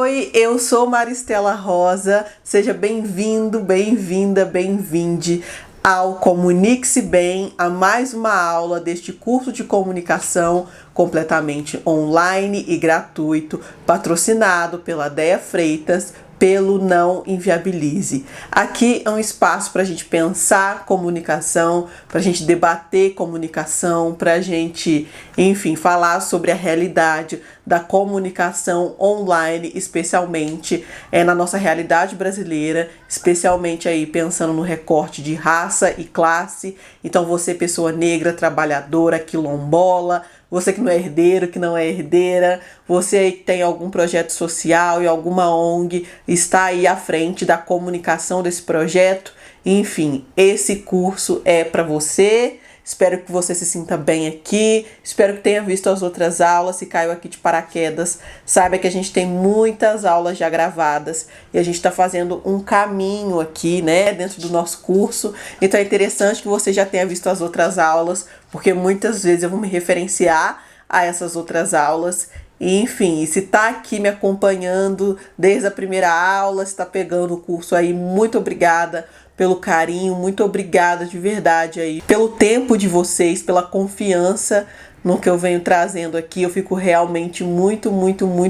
Oi, eu sou Maristela Rosa, seja bem-vindo, bem-vinda, bem-vinde ao Comunique-se Bem, a mais uma aula deste curso de comunicação completamente online e gratuito, patrocinado pela Déia Freitas, pelo Não Inviabilize. Aqui é um espaço para a gente pensar comunicação, para a gente debater comunicação, para a gente, enfim, falar sobre a realidade da comunicação online, especialmente na nossa realidade brasileira, especialmente aí pensando no recorte de raça e classe. Então você, pessoa negra, trabalhadora, quilombola, você que não é herdeiro, que não é herdeira, você aí que tem algum projeto social e alguma ONG, está aí à frente da comunicação desse projeto. Enfim, esse curso é para você. Espero que você se sinta bem aqui, espero que tenha visto as outras aulas. Se caiu aqui de paraquedas, saiba que a gente tem muitas aulas já gravadas e a gente está fazendo um caminho aqui, né, dentro do nosso curso. Então é interessante que você já tenha visto as outras aulas, porque muitas vezes eu vou me referenciar a essas outras aulas. E, enfim, se tá aqui me acompanhando desde a primeira aula, se tá pegando o curso aí, muito obrigada pelo carinho, muito obrigada de verdade aí, pelo tempo de vocês, pela confiança no que eu venho trazendo aqui. Eu fico realmente muito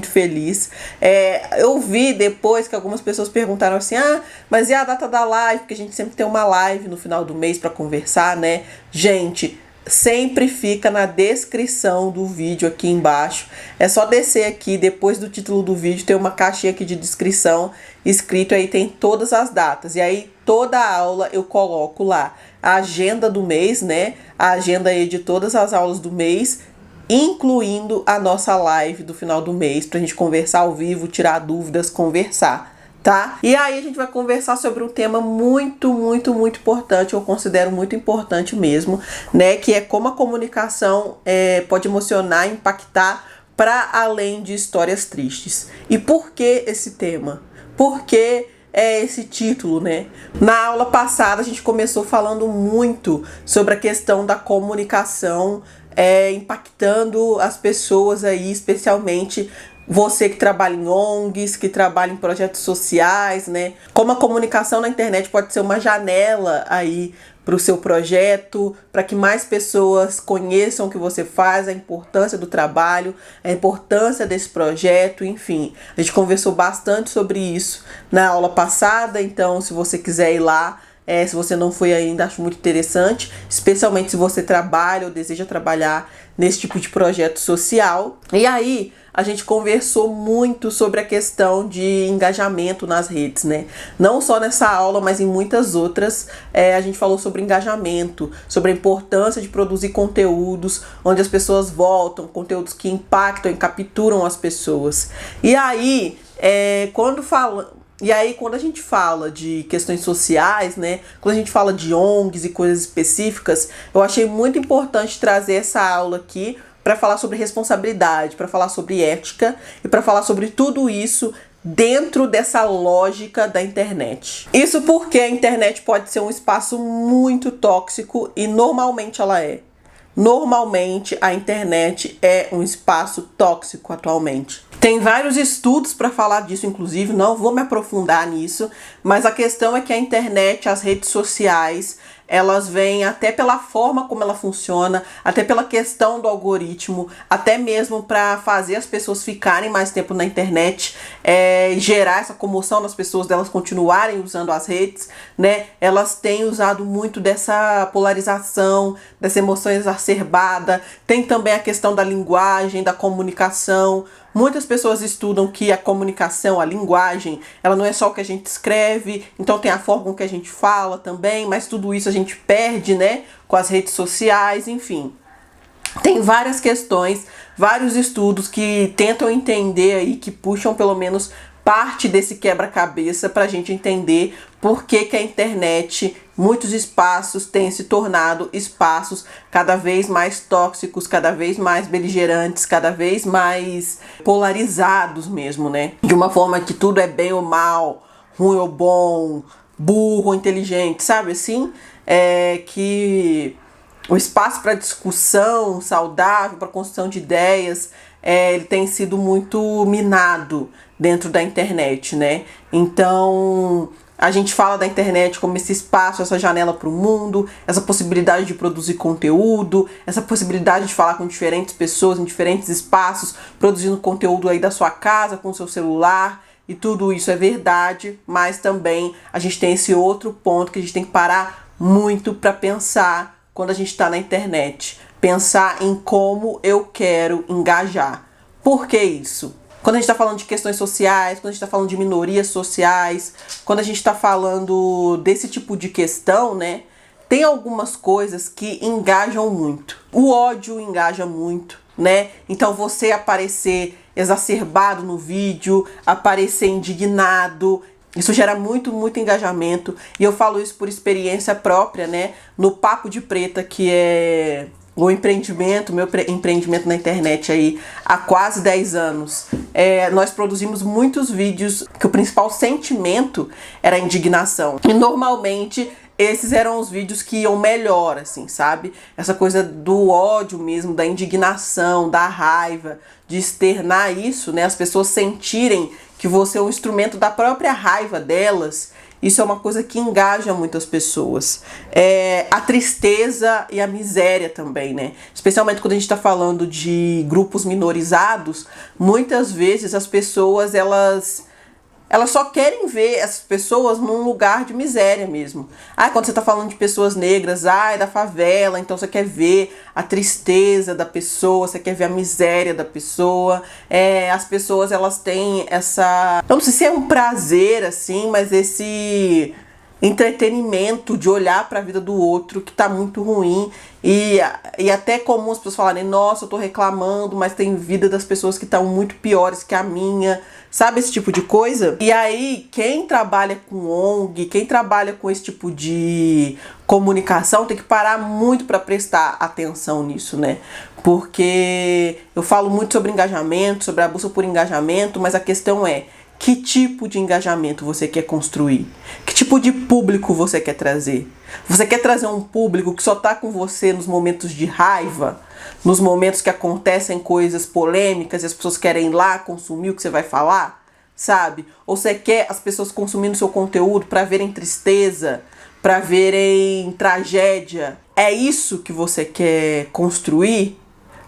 feliz. Eu vi depois que algumas pessoas perguntaram assim, mas e a data da live? Porque a gente sempre tem uma live no final do mês para conversar, né? Gente, sempre fica na descrição do vídeo aqui embaixo. É só descer aqui, depois do título do vídeo tem uma caixinha aqui de descrição escrito, aí tem todas as datas. E aí toda aula eu coloco lá a agenda do mês, né? A agenda aí de todas as aulas do mês, incluindo a nossa live do final do mês, pra gente conversar ao vivo, tirar dúvidas, conversar, tá? E aí a gente vai conversar sobre um tema muito importante, eu considero muito importante mesmo, né? Que é como a comunicação pode emocionar, impactar para além de histórias tristes. E por que esse tema? Por que esse título, né? Na aula passada a gente começou falando muito sobre a questão da comunicação impactando as pessoas aí, especialmente você que trabalha em ONGs, que trabalha em projetos sociais, né? Como a comunicação na internet pode ser uma janela aí para o seu projeto, para que mais pessoas conheçam o que você faz, a importância do trabalho, a importância desse projeto, enfim. A gente conversou bastante sobre isso na aula passada, então se você quiser ir lá, se você não foi ainda, acho muito interessante, especialmente se você trabalha ou deseja trabalhar nesse tipo de projeto social. E aí a gente conversou muito sobre a questão de engajamento nas redes, né? Não só nessa aula, mas em muitas outras, a gente falou sobre engajamento, sobre a importância de produzir conteúdos onde as pessoas voltam, conteúdos que impactam e capturam as pessoas. E aí, quando a gente fala de questões sociais, né? Quando a gente fala de ONGs e coisas específicas, eu achei muito importante trazer essa aula aqui para falar sobre responsabilidade, para falar sobre ética e para falar sobre tudo isso dentro dessa lógica da internet. Isso porque a internet pode ser um espaço muito tóxico e normalmente ela é. Normalmente a internet é um espaço tóxico atualmente. Tem vários estudos para falar disso, inclusive, não vou me aprofundar nisso, mas a questão é que a internet, as redes sociais, elas vêm até pela forma como ela funciona, até pela questão do algoritmo, até mesmo para fazer as pessoas ficarem mais tempo na internet, gerar essa comoção nas pessoas, delas continuarem usando as redes, né? Elas têm usado muito dessa polarização, dessa emoção exacerbada. Tem também a questão da linguagem, da comunicação. Muitas pessoas estudam que a comunicação, a linguagem, ela não é só o que a gente escreve, então tem a forma com que a gente fala também, mas tudo isso a gente perde, né, com as redes sociais, enfim. Tem várias questões, vários estudos que tentam entender aí, que puxam pelo menos parte desse quebra-cabeça para a gente entender por que a internet, muitos espaços têm se tornado espaços cada vez mais tóxicos, cada vez mais beligerantes, cada vez mais polarizados mesmo, né? De uma forma que tudo é bem ou mal, ruim ou bom, burro ou inteligente, sabe assim? Que o espaço para discussão saudável, para construção de ideias, ele tem sido muito minado dentro da internet, né? Então, a gente fala da internet como esse espaço, essa janela para o mundo, essa possibilidade de produzir conteúdo, essa possibilidade de falar com diferentes pessoas em diferentes espaços, produzindo conteúdo aí da sua casa, com o seu celular, e tudo isso é verdade, mas também a gente tem esse outro ponto que a gente tem que parar muito para pensar quando a gente está na internet. Pensar em como eu quero engajar. Por que isso? Quando a gente está falando de questões sociais, quando a gente está falando de minorias sociais, quando a gente está falando desse tipo de questão, né? Tem algumas coisas que engajam muito. O ódio engaja muito, né? Então você aparecer exacerbado no vídeo, aparecer indignado, isso gera muito engajamento. E eu falo isso por experiência própria, né? No Papo de Preta, que é o empreendimento, meu empreendimento na internet aí há quase 10 anos. Nós produzimos muitos vídeos que o principal sentimento era a indignação. E normalmente esses eram os vídeos que iam melhor, assim, sabe? Essa coisa do ódio mesmo, da indignação, da raiva, de externar isso, né? As pessoas sentirem que você é um instrumento da própria raiva delas. Isso é uma coisa que engaja muitas pessoas. A tristeza e a miséria também, né? Especialmente quando a gente está falando de grupos minorizados, muitas vezes as pessoas, elas só querem ver essas pessoas num lugar de miséria mesmo. Quando você tá falando de pessoas negras, da favela, então você quer ver a tristeza da pessoa, você quer ver a miséria da pessoa. As pessoas, elas têm essa... Eu não sei se é um prazer, assim, mas esse entretenimento de olhar para a vida do outro que tá muito ruim. E até comum as pessoas falarem, nossa, eu tô reclamando, mas tem vida das pessoas que estão muito piores que a minha. Sabe, esse tipo de coisa? E aí, quem trabalha com ONG, quem trabalha com esse tipo de comunicação, tem que parar muito para prestar atenção nisso, né? Porque eu falo muito sobre engajamento, sobre a busca por engajamento, mas a questão é, que tipo de engajamento você quer construir? Que tipo de público você quer trazer? Você quer trazer um público que só tá com você nos momentos de raiva? Nos momentos que acontecem coisas polêmicas e as pessoas querem ir lá consumir o que você vai falar? Sabe? Ou você quer as pessoas consumindo seu conteúdo para verem tristeza, para verem tragédia? É isso que você quer construir?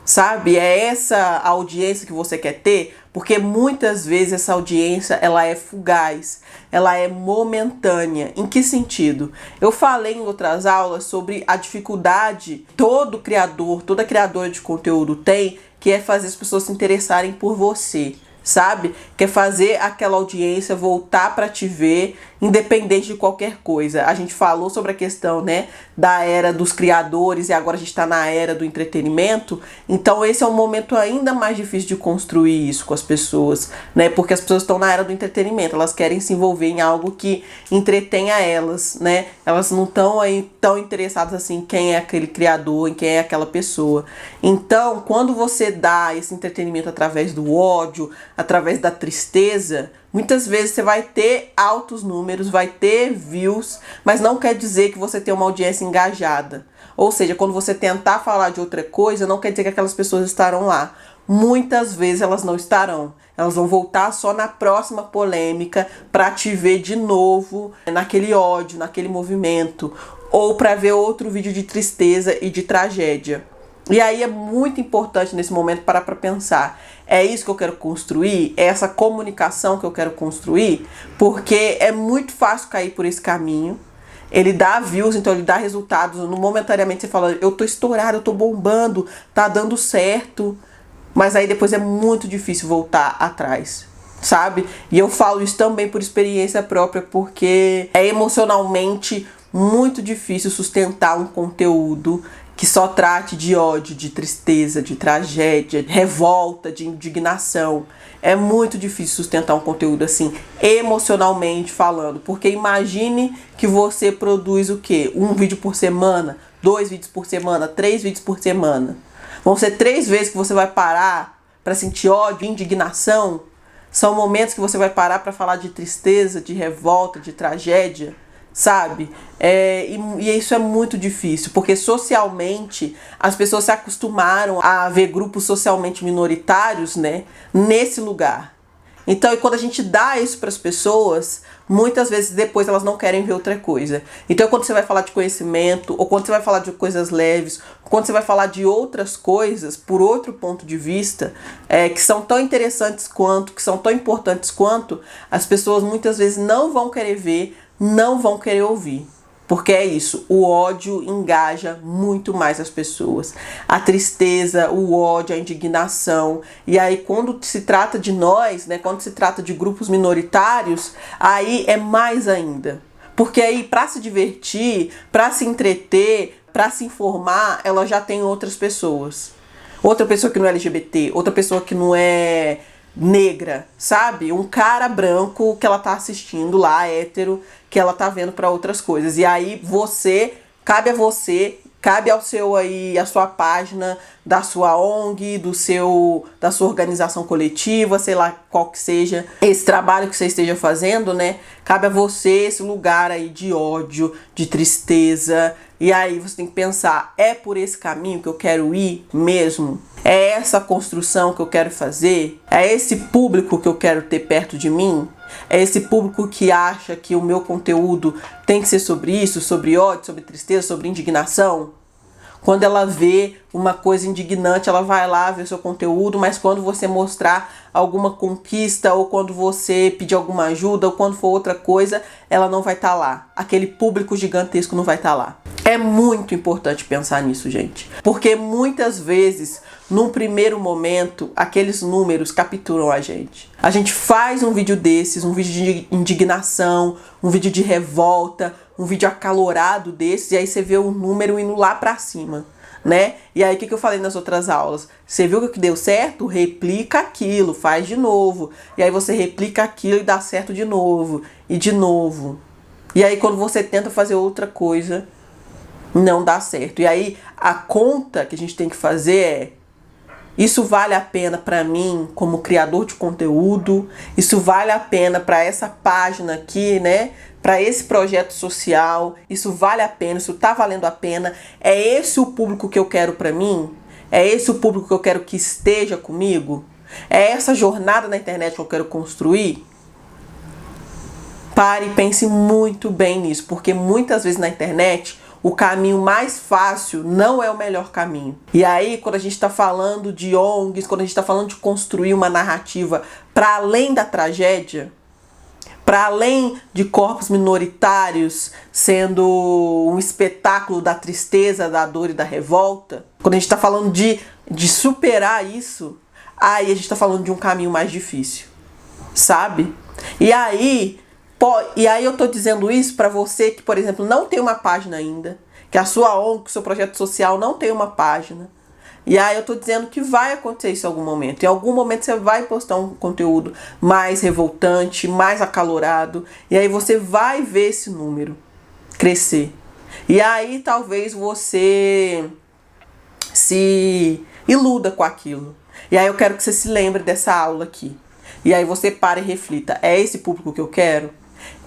Sabe? É essa audiência que você quer ter? Porque muitas vezes essa audiência, ela é fugaz, ela é momentânea. Em que sentido? Eu falei em outras aulas sobre a dificuldade todo criador, toda criadora de conteúdo tem, que é fazer as pessoas se interessarem por você. Sabe? Quer fazer aquela audiência voltar para te ver, independente de qualquer coisa. A gente falou sobre a questão, né, da era dos criadores e agora a gente está na era do entretenimento. Então esse é um momento ainda mais difícil de construir isso com as pessoas, né? Porque as pessoas estão na era do entretenimento, elas querem se envolver em algo que entretenha elas, né? Elas não estão aí tão interessadas assim em quem é aquele criador, em quem é aquela pessoa. Então, quando você dá esse entretenimento através do ódio, através da tristeza, muitas vezes você vai ter altos números, vai ter views, mas não quer dizer que você tem uma audiência engajada. Ou seja, quando você tentar falar de outra coisa, não quer dizer que aquelas pessoas estarão lá. Muitas vezes elas não estarão. Elas vão voltar só na próxima polêmica para te ver de novo naquele ódio, naquele movimento, ou para ver outro vídeo de tristeza e de tragédia. E aí é muito importante nesse momento parar para pensar, é isso que eu quero construir? É essa comunicação que eu quero construir? Porque é muito fácil cair por esse caminho. Ele dá views, então ele dá resultados. Momentaneamente você fala, eu tô estourado, eu tô bombando, tá dando certo. Mas aí depois é muito difícil voltar atrás, sabe? E eu falo isso também por experiência própria, porque é emocionalmente muito difícil sustentar um conteúdo que só trate de ódio, de tristeza, de tragédia, de revolta, de indignação. É muito difícil sustentar um conteúdo assim, emocionalmente falando. Porque imagine que você produz o quê? 1 vídeo por semana, 2 vídeos por semana, 3 vídeos por semana. Vão ser 3 vezes que você vai parar para sentir ódio, indignação. São momentos que você vai parar para falar de tristeza, de revolta, de tragédia. sabe? E isso é muito difícil, porque socialmente as pessoas se acostumaram a ver grupos socialmente minoritários, né, nesse lugar. Então, e quando a gente dá isso para as pessoas, muitas vezes depois elas não querem ver outra coisa. Então, quando você vai falar de conhecimento, ou quando você vai falar de coisas leves, quando você vai falar de outras coisas, por outro ponto de vista, que são tão interessantes quanto, que são tão importantes quanto, as pessoas muitas vezes não vão querer ver, não vão querer ouvir. Porque é isso, o ódio engaja muito mais as pessoas. A tristeza, o ódio, a indignação. E aí quando se trata de nós, né, quando se trata de grupos minoritários, aí é mais ainda. Porque aí para se divertir, para se entreter, para se informar, ela já tem outras pessoas. Outra pessoa que não é LGBT, outra pessoa que não é negra, sabe? Um cara branco que ela tá assistindo lá, hétero, que ela tá vendo para outras coisas. E aí cabe a você, cabe ao seu aí, a sua página da sua ONG, da sua organização coletiva, sei lá qual que seja esse trabalho que você esteja fazendo, né? Cabe a você esse lugar aí de ódio, de tristeza. E aí você tem que pensar, é por esse caminho que eu quero ir mesmo? É essa construção que eu quero fazer? É esse público que eu quero ter perto de mim? É esse público que acha que o meu conteúdo tem que ser sobre isso, sobre ódio, sobre tristeza, sobre indignação? Quando ela vê uma coisa indignante, ela vai lá ver seu conteúdo, mas quando você mostrar alguma conquista, ou quando você pedir alguma ajuda, ou quando for outra coisa, ela não vai estar lá. Aquele público gigantesco não vai estar lá. É muito importante pensar nisso, gente. Porque muitas vezes, num primeiro momento, aqueles números capturam a gente. A gente faz um vídeo desses, um vídeo de indignação, um vídeo de revolta, um vídeo acalorado desses, e aí você vê o número indo lá pra cima, né? E aí o que eu falei nas outras aulas? Você viu que deu certo? Replica aquilo, faz de novo. E aí você replica aquilo e dá certo de novo. E de novo. E aí quando você tenta fazer outra coisa, não dá certo. E aí a conta que a gente tem que fazer é: isso vale a pena para mim como criador de conteúdo? Isso vale a pena para essa página aqui, né? Para esse projeto social? Isso vale a pena? Isso tá valendo a pena? É esse o público que eu quero para mim? É esse o público que eu quero que esteja comigo? É essa jornada na internet que eu quero construir? Pare e pense muito bem nisso, porque muitas vezes na internet o caminho mais fácil não é o melhor caminho. E aí, quando a gente está falando de ONGs, quando a gente está falando de construir uma narrativa para além da tragédia, para além de corpos minoritários sendo um espetáculo da tristeza, da dor e da revolta, quando a gente está falando de superar isso, aí a gente está falando de um caminho mais difícil, sabe? E aí eu tô dizendo isso para você que, por exemplo, não tem uma página ainda, que a sua ONG, que o seu projeto social não tem uma página. E aí eu tô dizendo que vai acontecer isso em algum momento. Em algum momento você vai postar um conteúdo mais revoltante, mais acalorado, e aí você vai ver esse número crescer. E aí talvez você se iluda com aquilo. E aí eu quero que você se lembre dessa aula aqui. E aí você para e reflita: é esse público que eu quero?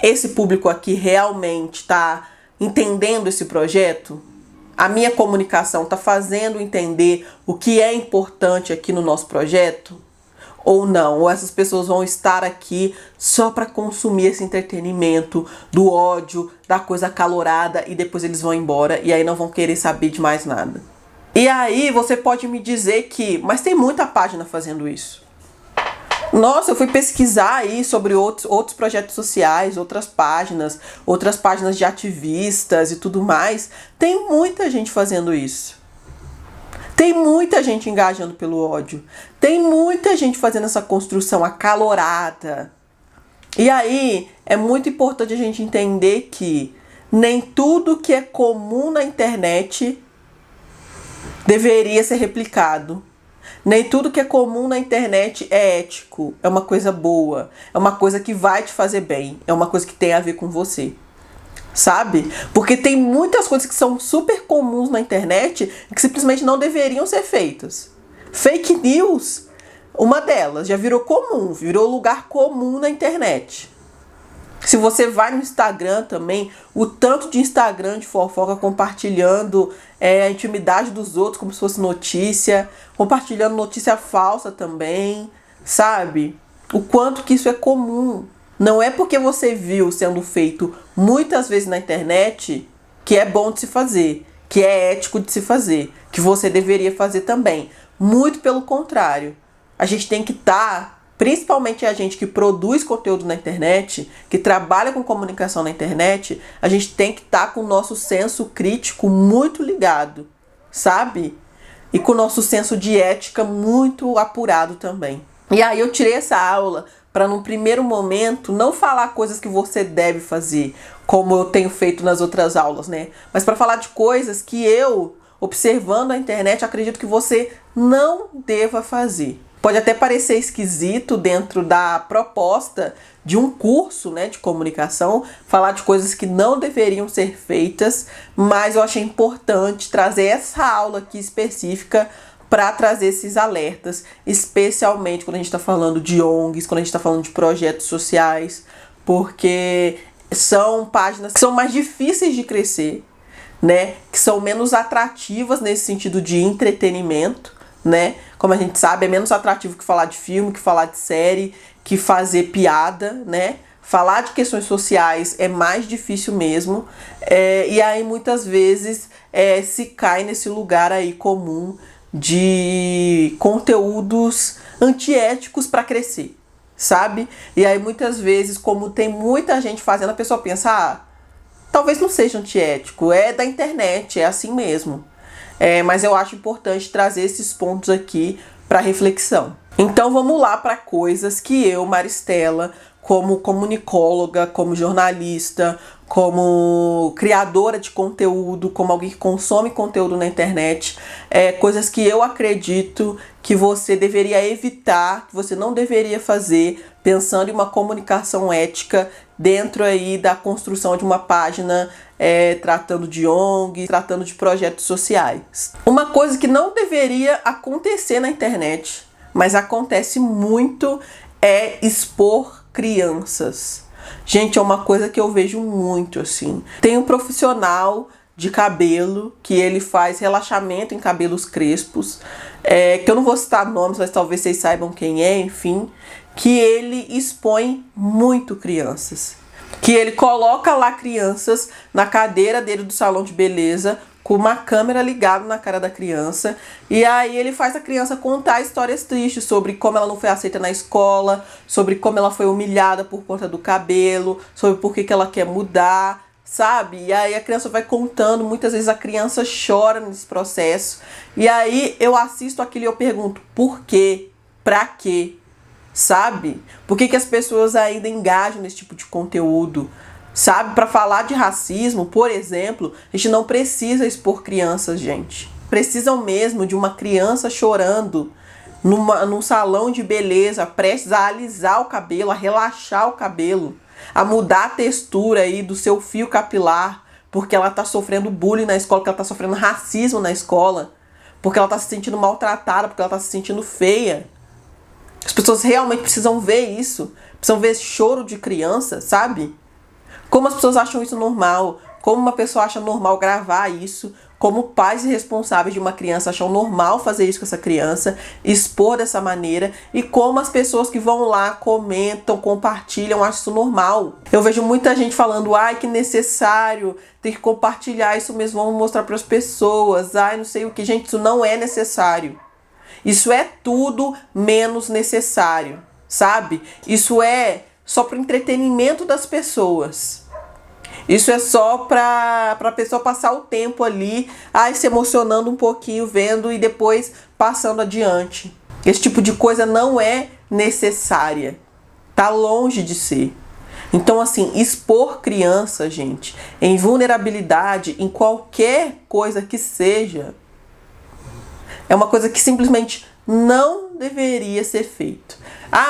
Esse público aqui realmente está entendendo esse projeto? A minha comunicação está fazendo entender o que é importante aqui no nosso projeto? Ou não? Ou essas pessoas vão estar aqui só para consumir esse entretenimento do ódio, da coisa acalorada, e depois eles vão embora e aí não vão querer saber de mais nada? E aí você pode me dizer mas tem muita página fazendo isso. Nossa, eu fui pesquisar aí sobre outros projetos sociais, outras páginas de ativistas e tudo mais. Tem muita gente fazendo isso. Tem muita gente engajando pelo ódio. Tem muita gente fazendo essa construção acalorada. E aí, é muito importante a gente entender que nem tudo que é comum na internet deveria ser replicado. Nem tudo que é comum na internet é ético, é uma coisa boa, é uma coisa que vai te fazer bem, é uma coisa que tem a ver com você, sabe? Porque tem muitas coisas que são super comuns na internet e que simplesmente não deveriam ser feitas. Fake news, uma delas, já virou comum, virou lugar comum na internet. Se você vai no Instagram também, o tanto de Instagram de fofoca compartilhando a intimidade dos outros como se fosse notícia, compartilhando notícia falsa também, sabe? O quanto que isso é comum. Não é porque você viu sendo feito muitas vezes na internet que é bom de se fazer, que é ético de se fazer, que você deveria fazer também. Muito pelo contrário. A gente tem que estar, principalmente a gente que produz conteúdo na internet, que trabalha com comunicação na internet, a gente tem que estar com o nosso senso crítico muito ligado, sabe? E com o nosso senso de ética muito apurado também. E aí eu tirei essa aula para num primeiro momento não falar coisas que você deve fazer, como eu tenho feito nas outras aulas, né? Mas para falar de coisas que eu, observando a internet, acredito que você não deva fazer. Pode até parecer esquisito dentro da proposta de um curso, né, de comunicação, falar de coisas que não deveriam ser feitas, mas eu achei importante trazer essa aula aqui específica para trazer esses alertas, especialmente quando a gente está falando de ONGs, quando a gente está falando de projetos sociais, porque são páginas que são mais difíceis de crescer, né, que são menos atrativas nesse sentido de entretenimento, né? Como a gente sabe, é menos atrativo que falar de filme, que falar de série, que fazer piada, né? Falar de questões sociais é mais difícil mesmo. E aí muitas vezes se cai nesse lugar aí comum de conteúdos antiéticos para crescer, sabe? E aí muitas vezes, como tem muita gente fazendo, a pessoa pensa, talvez não seja antiético, é da internet, é assim mesmo. Mas eu acho importante trazer esses pontos aqui para reflexão. Então vamos lá para coisas que eu, Maristela, como comunicóloga, como jornalista, como criadora de conteúdo, como alguém que consome conteúdo na internet, coisas que eu acredito que você deveria evitar, que você não deveria fazer, pensando em uma comunicação ética dentro aí da construção de uma página tratando de ONG, tratando de projetos sociais. Uma coisa que não deveria acontecer na internet, mas acontece muito, é expor crianças. Gente, é uma coisa que eu vejo muito, assim. Tem um profissional de cabelo que ele faz relaxamento em cabelos crespos, que eu não vou citar nomes, mas talvez vocês saibam quem é, enfim, que ele expõe muito crianças. Que ele coloca lá crianças na cadeira dele do salão de beleza, com uma câmera ligada na cara da criança, e aí ele faz a criança contar histórias tristes sobre como ela não foi aceita na escola, sobre como ela foi humilhada por conta do cabelo, sobre por que ela quer mudar, sabe? E aí a criança vai contando, muitas vezes a criança chora nesse processo, e aí eu assisto aquilo e eu pergunto, por quê? Pra quê? Sabe? Por que as pessoas ainda engajam nesse tipo de conteúdo? Sabe? Para falar de racismo, por exemplo, a gente não precisa expor crianças, gente. Precisam mesmo de uma criança chorando num salão de beleza, prestes a alisar o cabelo, a relaxar o cabelo, a mudar a textura aí do seu fio capilar, porque ela tá sofrendo bullying na escola, porque ela tá sofrendo racismo na escola, porque ela tá se sentindo maltratada, porque ela tá se sentindo feia. As pessoas realmente precisam ver isso, precisam ver esse choro de criança, sabe? Como as pessoas acham isso normal, como uma pessoa acha normal gravar isso, como pais responsáveis de uma criança acham normal fazer isso com essa criança, expor dessa maneira, e como as pessoas que vão lá, comentam, compartilham, acham isso normal. Eu vejo muita gente falando, ai, que necessário, tem que compartilhar isso mesmo, vamos mostrar para as pessoas, ai, não sei o que. Gente, isso não é necessário. Isso é tudo menos necessário, sabe? Isso é só para o entretenimento das pessoas. Isso é só para a pessoa passar o tempo ali, se emocionando um pouquinho, vendo e depois passando adiante. Esse tipo de coisa não é necessária. Tá longe de ser. Então, assim, expor criança, gente, em vulnerabilidade, em qualquer coisa que seja, é uma coisa que simplesmente não deveria ser feito.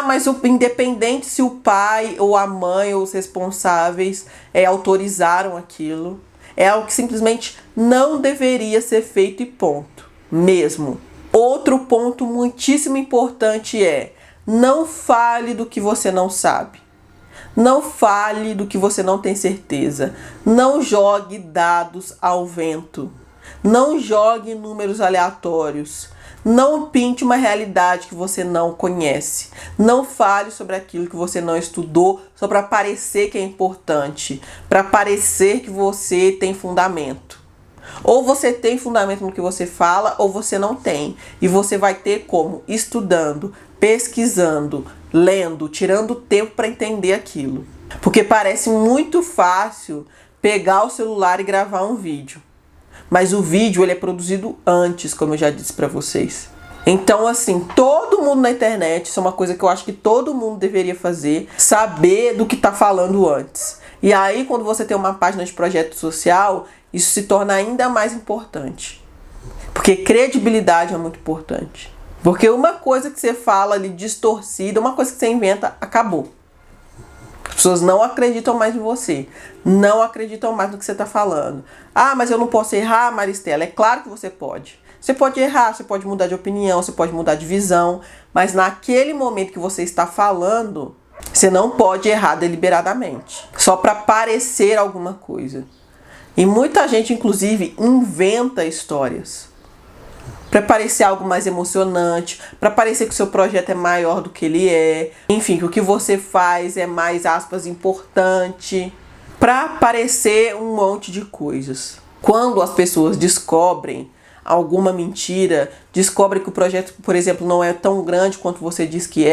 Mas independente se o pai ou a mãe ou os responsáveis autorizaram aquilo, é algo que simplesmente não deveria ser feito e ponto. Mesmo. Outro ponto muitíssimo importante é: não fale do que você não sabe. Não fale do que você não tem certeza. Não jogue dados ao vento. Não jogue números aleatórios. Não pinte uma realidade que você não conhece. Não fale sobre aquilo que você não estudou só para parecer que é importante, para parecer que você tem fundamento. Ou você tem fundamento no que você fala, ou você não tem. E você vai ter como? Estudando, pesquisando, lendo, tirando tempo para entender aquilo. Porque parece muito fácil pegar o celular e gravar um vídeo. Mas o vídeo ele é produzido antes, como eu já disse para vocês. Então, assim, todo mundo na internet, isso é uma coisa que eu acho que todo mundo deveria fazer, saber do que tá falando antes. E aí, quando você tem uma página de projeto social, isso se torna ainda mais importante. Porque credibilidade é muito importante. Porque uma coisa que você fala ali distorcida, uma coisa que você inventa, acabou. As pessoas não acreditam mais em você. Não acreditam mais no que você está falando. Ah, mas eu não posso errar, Maristela. É claro que você pode. Você pode errar, você pode mudar de opinião, você pode mudar de visão. Mas naquele momento que você está falando, você não pode errar deliberadamente. Só para parecer alguma coisa. E muita gente, inclusive, inventa histórias. Para parecer algo mais emocionante, para parecer que o seu projeto é maior do que ele é, enfim, que o que você faz é mais, aspas, importante, para parecer um monte de coisas. Quando as pessoas descobrem alguma mentira, descobrem que o projeto, por exemplo, não é tão grande quanto você diz que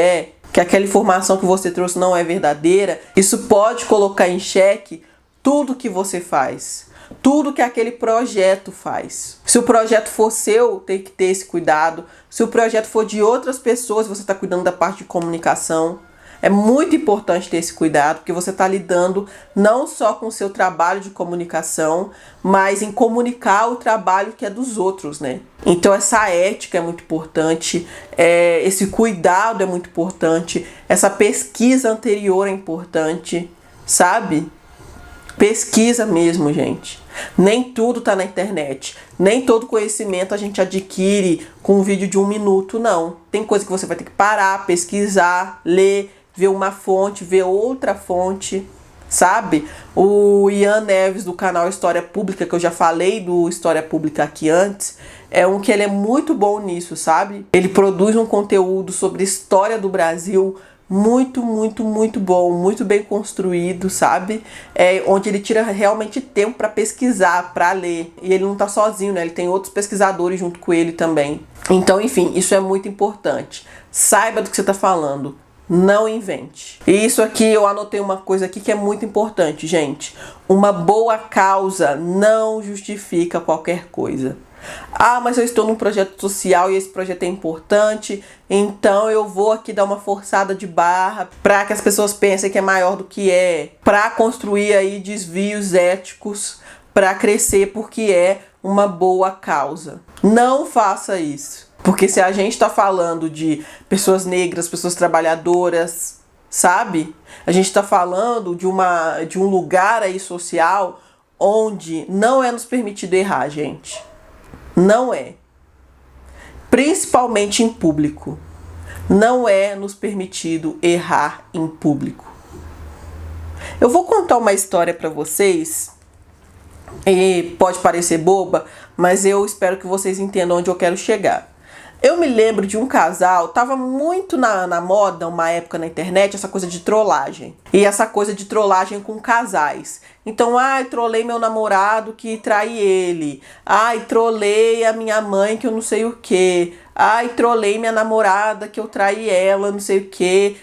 aquela informação que você trouxe não é verdadeira, isso pode colocar em xeque tudo que você faz. Tudo que aquele projeto faz. Se o projeto for seu, tem que ter esse cuidado. Se o projeto for de outras pessoas, você está cuidando da parte de comunicação. É muito importante ter esse cuidado, porque você está lidando não só com o seu trabalho de comunicação, mas em comunicar o trabalho que é dos outros, né? Então essa ética é muito importante, esse cuidado é muito importante, essa pesquisa anterior é importante, sabe? Pesquisa mesmo, gente. Nem tudo tá na internet. Nem todo conhecimento a gente adquire com um vídeo de 1 minuto, não. Tem coisa que você vai ter que parar, pesquisar, ler, ver uma fonte, ver outra fonte, sabe? O Ian Neves do canal História Pública, que eu já falei do História Pública aqui antes, é um que ele é muito bom nisso, sabe? Ele produz um conteúdo sobre história do Brasil muito, muito, muito bom, muito bem construído, sabe? Onde ele tira realmente tempo para pesquisar, para ler. E ele não tá sozinho, né? Ele tem outros pesquisadores junto com ele também. Então, enfim, isso é muito importante. Saiba do que você tá falando. Não invente. E isso aqui, eu anotei uma coisa aqui que é muito importante, gente. Uma boa causa não justifica qualquer coisa. Ah, mas eu estou num projeto social e esse projeto é importante, então eu vou aqui dar uma forçada de barra para que as pessoas pensem que é maior do que é, para construir aí desvios éticos, para crescer porque é uma boa causa. Não faça isso, porque se a gente está falando de pessoas negras, pessoas trabalhadoras, sabe? A gente está falando de um lugar aí social onde não é nos permitido errar, gente. Não é. Principalmente em público. Não é nos permitido errar em público. Eu vou contar uma história para vocês. E pode parecer boba, mas eu espero que vocês entendam onde eu quero chegar. Eu me lembro de um casal, tava muito na moda, uma época na internet, essa coisa de trollagem. E essa coisa de trollagem com casais. Então, trolei meu namorado que trai ele. Trolei a minha mãe que eu não sei o que. Trolei minha namorada que eu traí ela, não sei o que.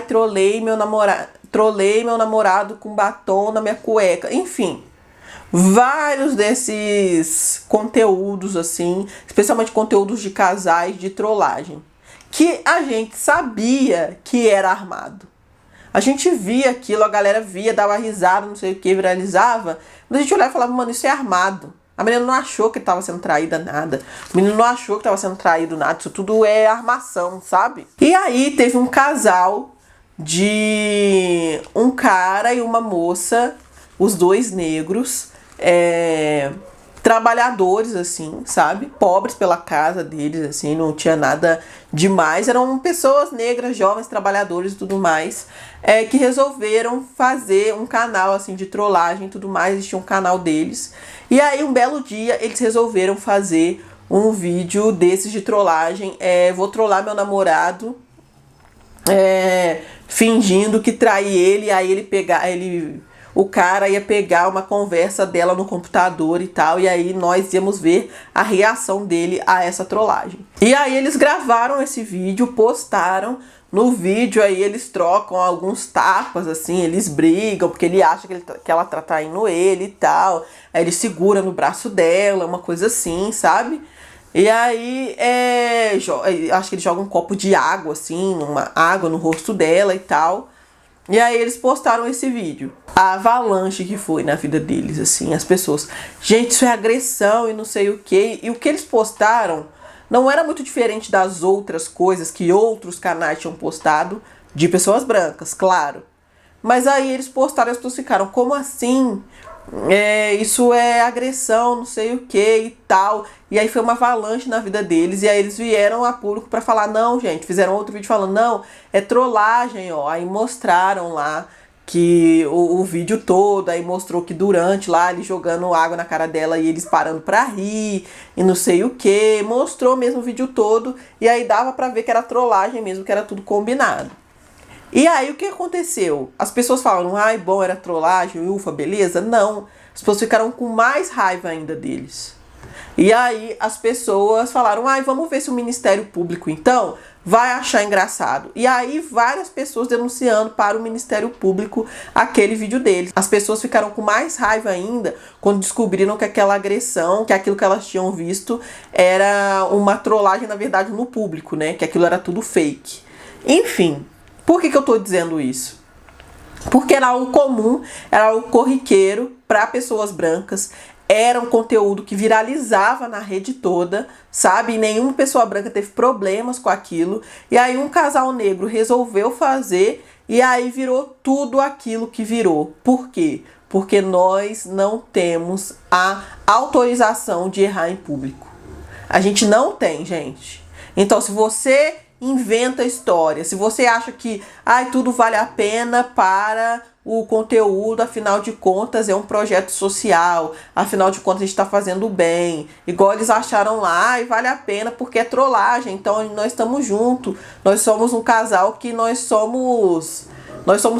Trolei meu namorado com batom na minha cueca. Enfim. Vários desses conteúdos assim, especialmente conteúdos de casais de trollagem, que a gente sabia que era armado. A gente via aquilo, a galera via, dava risada, não sei o que, viralizava, mas a gente olhava e falava, mano, isso é armado. A menina não achou que estava sendo traída nada, o menino não achou que estava sendo traído nada, isso tudo é armação, sabe? E aí teve um casal de um cara e uma moça, os dois negros, trabalhadores, assim, sabe? Pobres pela casa deles, assim, não tinha nada demais. Eram pessoas negras, jovens, trabalhadores e tudo mais, que resolveram fazer um canal, assim, de trollagem e tudo mais. Existia um canal deles. E aí, um belo dia, eles resolveram fazer um vídeo desses de trollagem. Vou trollar meu namorado, fingindo que trai ele, aí o cara ia pegar uma conversa dela no computador e tal, e aí nós íamos ver a reação dele a essa trollagem. E aí eles gravaram esse vídeo, postaram. No vídeo aí eles trocam alguns tapas, assim, eles brigam, porque ele acha que ela tá traindo ele e tal. Aí ele segura no braço dela, uma coisa assim, sabe? E aí, acho que ele joga um copo de água, assim, uma água no rosto dela e tal. E aí eles postaram esse vídeo. A avalanche que foi na vida deles, assim, as pessoas. Gente, isso é agressão e não sei o quê. E o que eles postaram não era muito diferente das outras coisas que outros canais tinham postado, de pessoas brancas, claro. Mas aí eles postaram e as pessoas ficaram, como assim? Isso é agressão, não sei o que e tal. E aí foi uma avalanche na vida deles. E aí eles vieram a público pra falar, não, gente, fizeram outro vídeo falando, não, é trollagem, ó. Aí mostraram lá que o vídeo todo, aí mostrou que durante lá, ele jogando água na cara dela e eles parando pra rir e não sei o que. Mostrou mesmo o vídeo todo. E aí dava pra ver que era trollagem mesmo, que era tudo combinado. E aí o que aconteceu? As pessoas falaram, ai, bom, era trollagem, ufa, beleza? Não, as pessoas ficaram com mais raiva ainda deles. E aí as pessoas falaram, ai, vamos ver se o Ministério Público então vai achar engraçado. E aí várias pessoas denunciando para o Ministério Público aquele vídeo deles. As pessoas ficaram com mais raiva ainda quando descobriram que aquela agressão, que aquilo que elas tinham visto era uma trollagem, na verdade, no público, né? Que aquilo era tudo fake. Enfim. Por que eu tô dizendo isso? Porque era algo comum, era algo corriqueiro para pessoas brancas, era um conteúdo que viralizava na rede toda, sabe? E nenhuma pessoa branca teve problemas com aquilo. E aí um casal negro resolveu fazer e aí virou tudo aquilo que virou. Por quê? Porque nós não temos a autorização de errar em público. A gente não tem, gente. Então, se você inventa história, se você acha que tudo vale a pena para o conteúdo, afinal de contas é um projeto social, afinal de contas a gente está fazendo bem, igual eles acharam lá, e vale a pena porque é trollagem, então nós estamos juntos, nós somos um casal que nós somos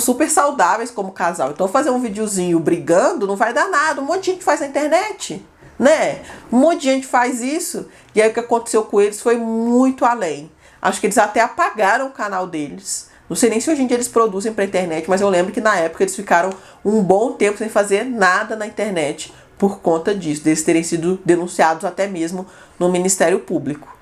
super saudáveis como casal, então fazer um videozinho brigando não vai dar nada, um monte de gente faz na internet, né? Um monte de gente faz isso, e aí o que aconteceu com eles foi muito além. Acho que eles até apagaram o canal deles. Não sei nem se hoje em dia eles produzem pra internet, mas eu lembro que na época eles ficaram um bom tempo sem fazer nada na internet por conta disso, deles terem sido denunciados até mesmo no Ministério Público.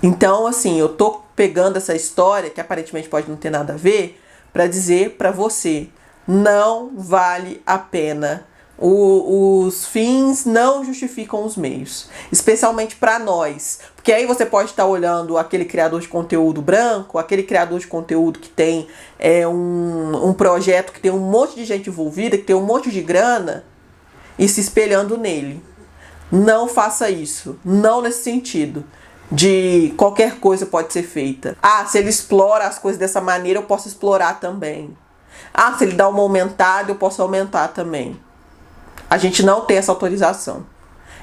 Então, assim, eu tô pegando essa história, que aparentemente pode não ter nada a ver, pra dizer pra você, não vale a pena. Os fins não justificam os meios, especialmente para nós, porque aí você pode estar olhando aquele criador de conteúdo branco, aquele criador de conteúdo que tem um projeto que tem um monte de gente envolvida, que tem um monte de grana, e se espelhando nele. Não faça isso, não nesse sentido de qualquer coisa pode ser feita. Se ele explora as coisas dessa maneira, eu posso explorar também. Se ele dá uma aumentada, eu posso aumentar também. A gente não tem essa autorização.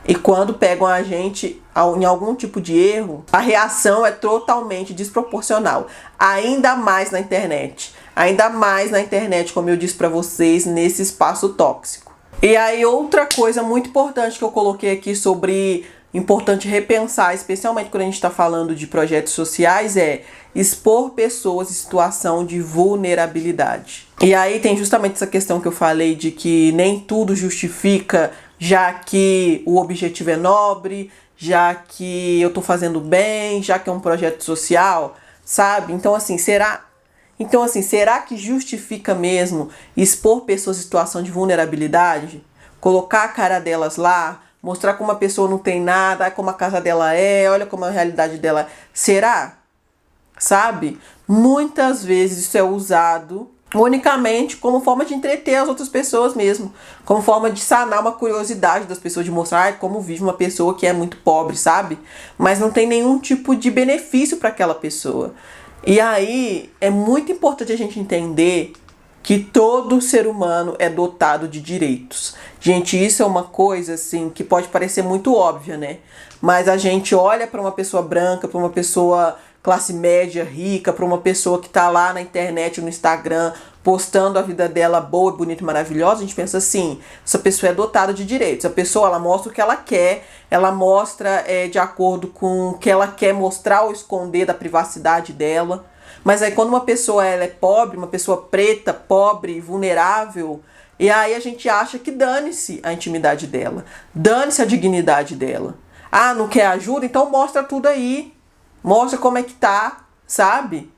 E quando pegam a gente em algum tipo de erro, a reação é totalmente desproporcional. Ainda mais na internet. Ainda mais na internet, como eu disse pra vocês, nesse espaço tóxico. E aí outra coisa muito importante que eu coloquei aqui sobre importante repensar, especialmente quando a gente está falando de projetos sociais, é expor pessoas em situação de vulnerabilidade. E aí tem justamente essa questão que eu falei de que nem tudo justifica, já que o objetivo é nobre, já que eu tô fazendo bem, já que é um projeto social, sabe? Então assim, será que justifica mesmo expor pessoas em situação de vulnerabilidade? Colocar a cara delas lá, mostrar como a pessoa não tem nada, como a casa dela é, olha como a realidade dela. Será? Sabe? Muitas vezes isso é usado unicamente como forma de entreter as outras pessoas mesmo, como forma de sanar uma curiosidade das pessoas, de mostrar como vive uma pessoa que é muito pobre, sabe? Mas não tem nenhum tipo de benefício para aquela pessoa. E aí é muito importante a gente entender que todo ser humano é dotado de direitos. Gente, isso é uma coisa assim que pode parecer muito óbvia, né? Mas a gente olha para uma pessoa branca, para uma pessoa classe média, rica, para uma pessoa que tá lá na internet, no Instagram, postando a vida dela boa, bonita e maravilhosa, a gente pensa assim, essa pessoa é dotada de direitos. A pessoa, ela mostra o que ela quer, ela mostra de acordo com o que ela quer mostrar ou esconder da privacidade dela. Mas aí quando uma pessoa ela é pobre, uma pessoa preta, pobre, vulnerável, e aí a gente acha que dane-se a intimidade dela, dane-se a dignidade dela. Ah, não quer ajuda? Então mostra tudo aí. Mostra como é que tá, sabe?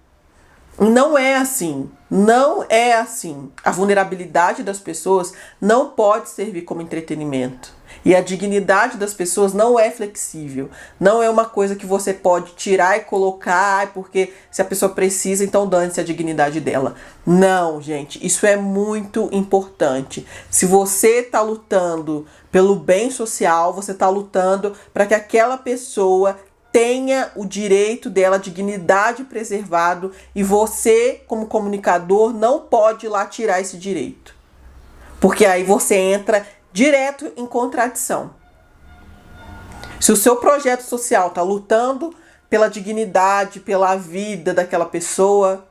Não é assim. Não é assim. A vulnerabilidade das pessoas não pode servir como entretenimento. E a dignidade das pessoas não é flexível. Não é uma coisa que você pode tirar e colocar, porque se a pessoa precisa, então dane-se a dignidade dela. Não, gente. Isso é muito importante. Se você está lutando pelo bem social, você está lutando para que aquela pessoa tenha o direito dela, a dignidade preservado, e você, como comunicador, não pode ir lá tirar esse direito. Porque aí você entra direto em contradição. Se o seu projeto social está lutando pela dignidade, pela vida daquela pessoa,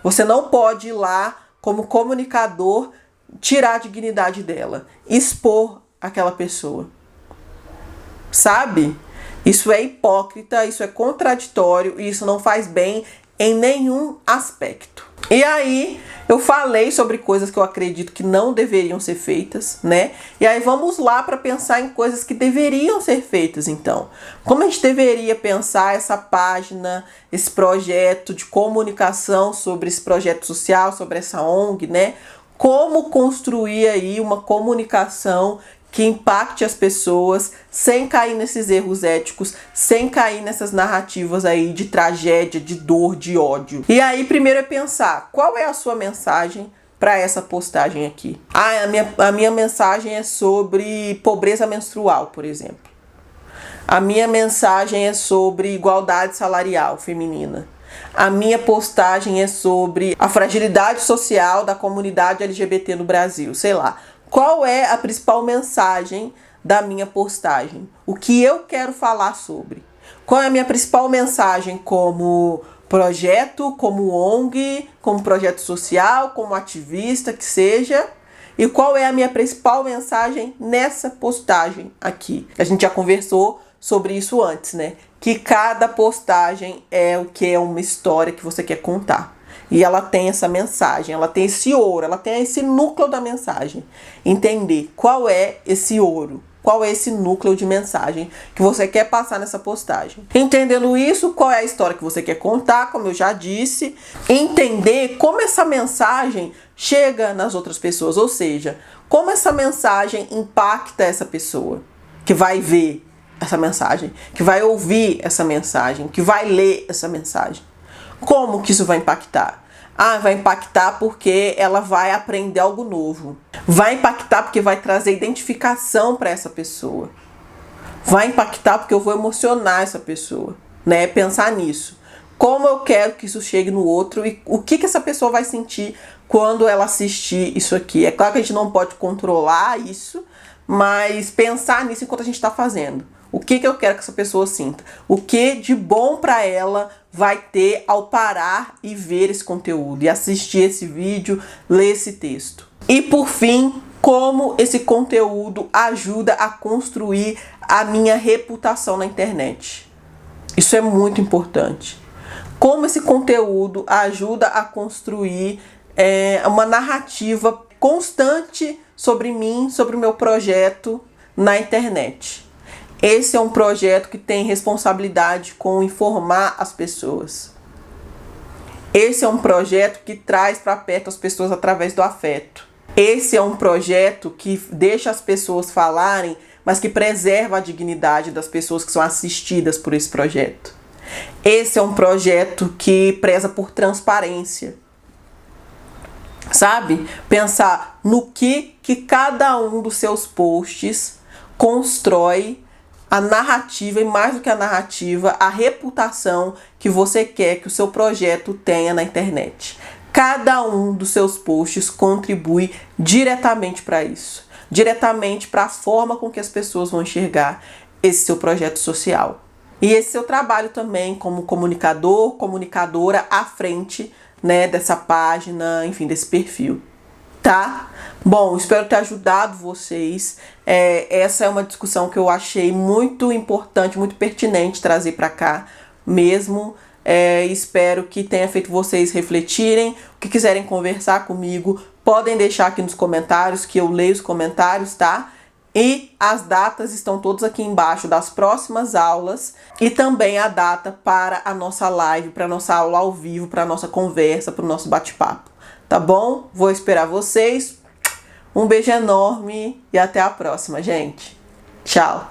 você não pode ir lá, como comunicador, tirar a dignidade dela, expor aquela pessoa. Sabe? Isso é hipócrita, isso é contraditório e isso não faz bem em nenhum aspecto. E aí eu falei sobre coisas que eu acredito que não deveriam ser feitas, né? E aí vamos lá para pensar em coisas que deveriam ser feitas então. Como a gente deveria pensar essa página, esse projeto de comunicação sobre esse projeto social, sobre essa ONG, né? Como construir aí uma comunicação que impacte as pessoas sem cair nesses erros éticos, sem cair nessas narrativas aí de tragédia, de dor, de ódio. E aí primeiro é pensar, qual é a sua mensagem para essa postagem aqui? A minha mensagem é sobre pobreza menstrual, por exemplo. A minha mensagem é sobre igualdade salarial feminina. A minha postagem é sobre a fragilidade social da comunidade LGBT no Brasil, sei lá. Qual é a principal mensagem da minha postagem? O que eu quero falar sobre? Qual é a minha principal mensagem como projeto, como ONG, como projeto social, como ativista, que seja? E qual é a minha principal mensagem nessa postagem aqui? A gente já conversou sobre isso antes, né? Que cada postagem é o que é uma história que você quer contar. E ela tem essa mensagem, ela tem esse ouro, ela tem esse núcleo da mensagem. Entender qual é esse ouro, qual é esse núcleo de mensagem que você quer passar nessa postagem. Entendendo isso, qual é a história que você quer contar, como eu já disse. Entender como essa mensagem chega nas outras pessoas, ou seja, como essa mensagem impacta essa pessoa que vai ver essa mensagem, que vai ouvir essa mensagem, que vai ler essa mensagem. Como que isso vai impactar? Vai impactar porque ela vai aprender algo novo. Vai impactar porque vai trazer identificação para essa pessoa. Vai impactar porque eu vou emocionar essa pessoa, né? Pensar nisso. Como eu quero que isso chegue no outro e o que essa pessoa vai sentir quando ela assistir isso aqui. É claro que a gente não pode controlar isso, mas pensar nisso enquanto a gente está fazendo. O que eu quero que essa pessoa sinta? O que de bom para ela vai ter ao parar e ver esse conteúdo, e assistir esse vídeo, ler esse texto? E por fim, como esse conteúdo ajuda a construir a minha reputação na internet? Isso é muito importante. Como esse conteúdo ajuda a construir uma narrativa constante sobre mim, sobre o meu projeto na internet. Esse é um projeto que tem responsabilidade com informar as pessoas. Esse é um projeto que traz para perto as pessoas através do afeto. Esse é um projeto que deixa as pessoas falarem, mas que preserva a dignidade das pessoas que são assistidas por esse projeto. Esse é um projeto que preza por transparência. sabe? Pensar no que cada um dos seus posts constrói a narrativa, e mais do que a narrativa, a reputação que você quer que o seu projeto tenha na internet. Cada um dos seus posts contribui diretamente para isso, diretamente para a forma com que as pessoas vão enxergar esse seu projeto social. E esse seu trabalho também como comunicador, comunicadora à frente, né, dessa página, enfim, desse perfil. Tá? Bom, espero ter ajudado vocês. Essa é uma discussão que eu achei muito importante, muito pertinente trazer para cá mesmo. Espero que tenha feito vocês refletirem. O que quiserem conversar comigo, podem deixar aqui nos comentários, que eu leio os comentários, tá? E as datas estão todas aqui embaixo das próximas aulas e também a data para a nossa live, para a nossa aula ao vivo, para a nossa conversa, para o nosso bate-papo. Tá bom? Vou esperar vocês. Um beijo enorme e até a próxima, gente. Tchau!